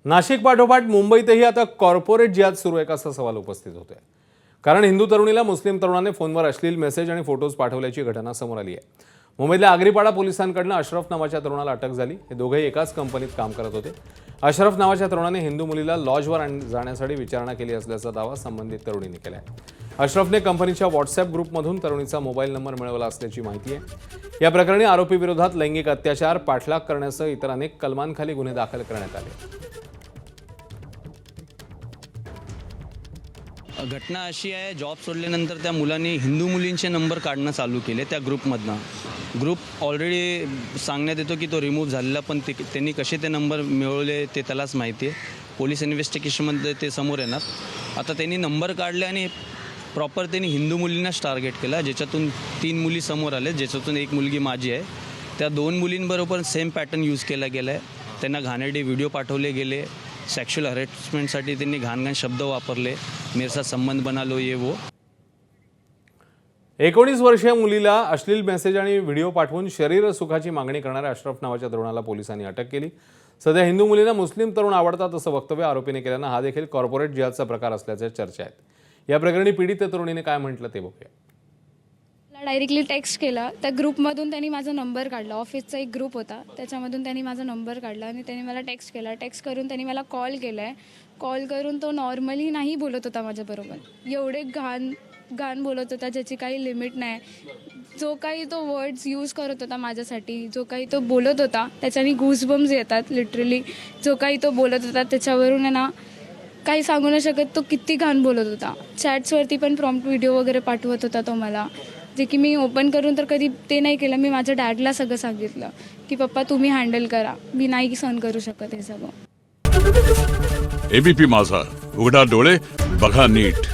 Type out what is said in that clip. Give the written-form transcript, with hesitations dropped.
नाशिक पाठोपाठ मुंबईतही आता कॉर्पोरेट जिहाद सुरू आहे असा सवाल उपस्थित होतोय। कारण हिंदू तरुणीला मुस्लिम तरुणाने फोनवर अश्लील मेसेज आणि फोटोज पाठवल्याची घटना समोर आली आहे। मुंबईतल्या आगरीपाडा पोलिसांकडून अशरफ नावाच्या तरुणाला अटक झाली। हे दोघेही एकाच कंपनीत काम करत होते। अशरफ नावाच्या तरुणाने हिंदू मुलीला लॉजवर जाण्यासाठी विचारणा केली असल्याचा दावा संबंधित तरुणीने केला आहे। अशरफने कंपनीच्या व्हॉट्सअप ग्रुपमधून तरुणीचा मोबाईल नंबर मिळवला असल्याची माहिती आहे। या प्रकरणी आरोपी विरोधात लैंगिक अत्याचार, पाठलाग करण्यासह इतर अनेक कलमांखाली गुन्हे दाखल करण्यात आले। घटना अशी आहे, जॉब सोडल्यानंतर त्या मुलांनी हिंदू मुलींचे नंबर काढणं चालू केले त्या ग्रुपमधनं। ग्रुप ऑलरेडी सांगण्यात येतो की तो रिमूव्ह झालेला, पण त्यांनी कसे ते नंबर मिळवले ते त्यालाच माहिती आहे। पोलीस इन्व्हेस्टिगेशनमध्ये ते समोर येणार। आता त्यांनी नंबर काढले आणि प्रॉपर त्यांनी हिंदू मुलींनाच टार्गेट केला, ज्याच्यातून 3 मुली समोर आले, ज्याच्यातून एक मुलगी माझी आहे। त्या 2 मुलींबरोबर सेम पॅटर्न यूज केला गेला आहे। त्यांना घाणेरडे व्हिडिओ पाठवले गेले, सेक्शुअल हॅरेसमेंटसाठी त्यांनी घाण शब्द वापरले, मेरसा संबंध बना लो ये वो। 19 वर्षीय मुलीला अश्लील मेसेज आणि व्हिडिओ पाठवून शरीर सुखाची मागणी करणाऱ्या अशरफ नावाच्या तरुणाला पोलिसांनी अटक केली। सध्या हिंदू मुलींना मुस्लिम तरुण आवडतात असं वक्तव्य आरोपीने केल्यानं हा देखील कॉर्पोरेट जिहादचा प्रकार असल्याच्या चर्चा आहेत। या प्रकरणी पीडित तरुणीने काय म्हटलं ते बघूया। डायरेक्टली टेक्स्ट केला, त्या ग्रुपमधून त्यांनी माझा नंबर काढला। ऑफिसचा एक ग्रुप होता, त्याच्यामधून त्यांनी माझा नंबर काढला आणि त्यांनी मला टेक्स्ट केला। टेक्स्ट करून त्यांनी मला कॉल केला आहे। कॉल करून तो नॉर्मली नाही बोलत होता माझ्याबरोबर, एवढे घाण बोलत होता ज्याची काही लिमिट नाही। जो काही तो वर्ड्स यूज करत होता माझ्यासाठी, जो काही तो बोलत होता त्याच्याने गूजबम्स येतात लिटरली। जो काही तो बोलत होता त्याच्यावरून आहे ना काही सांगू नाही शकत, तो किती घाण बोलत होता। चॅट्सवरती पण प्रॉम्प्ट व्हिडिओ वगैरे पाठवत होता तो मला, जे की मी ओपन करून तर कधी ते नाही केलं। मी माझ्या डॅडला सगळं सांगितलं की पप्पा तुम्ही हँडल करा, मी नाही सहन करू शकत हे सगळं। एबीपी माझा, उघडा डोळे बघा नीट।